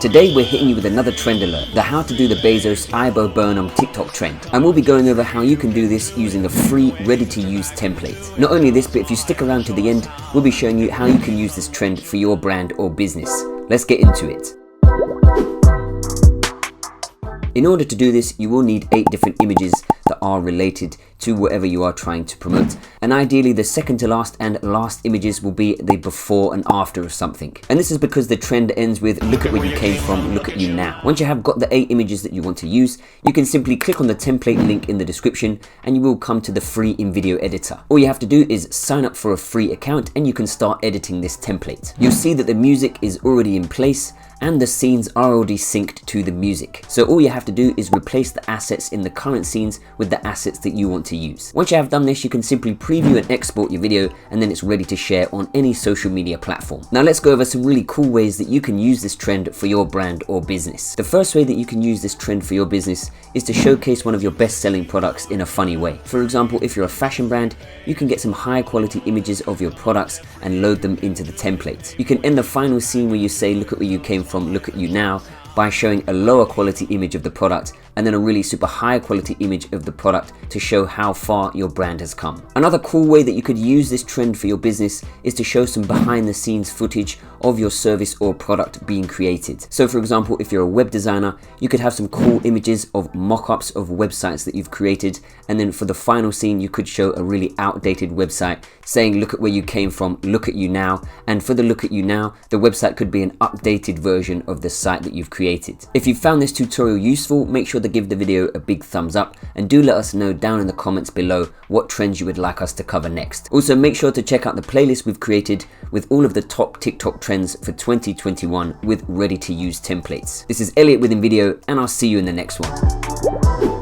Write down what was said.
Today we're hitting you with another trend alert, the how to do the Bezos Eyebrow Burnham TikTok trend. And we'll be going over how you can do this using a free ready-to-use template. Not only this, but if you stick around to the end, we'll be showing you how you can use this trend for your brand or business. Let's get into it. In order to do this, you will need 8 different images that are related to whatever you are trying to promote. And ideally, the second to last and last images will be the before and after of something. And this is because the trend ends with look at where you came from, look at you now. Once you have got the 8 images that you want to use, you can simply click on the template link in the description and you will come to the free InVideo editor. All you have to do is sign up for a free account and you can start editing this template. You'll see that the music is already in place and the scenes are already synced to the music. So all you have to do is replace the assets in the current scenes with the assets that you want to use. Once you have done this, you can simply preview and export your video and then it's ready to share on any social media platform. Now let's go over some really cool ways that you can use this trend for your brand or business. The first way that you can use this trend for your business is to showcase one of your best-selling products in a funny way. For example, if you're a fashion brand, you can get some high quality images of your products and load them into the template. You can end the final scene where you say look at where you came from, look at you now, by showing a lower quality image of the product and then a really super high quality image of the product to show how far your brand has come. Another cool way that you could use this trend for your business is to show some behind the scenes footage of your service or product being created. So for example, if you're a web designer, you could have some cool images of mock-ups of websites that you've created, and then for the final scene you could show a really outdated website saying look at where you came from, look at you now, and for the look at you now, the website could be an updated version of the site that you've created. If you found this tutorial useful, make sure to give the video a big thumbs up and do let us know down in the comments below what trends you would like us to cover next. Also make sure to check out the playlist we've created with all of the top TikTok trends for 2021 with ready to use templates. This is Elliot with InVideo and I'll see you in the next one.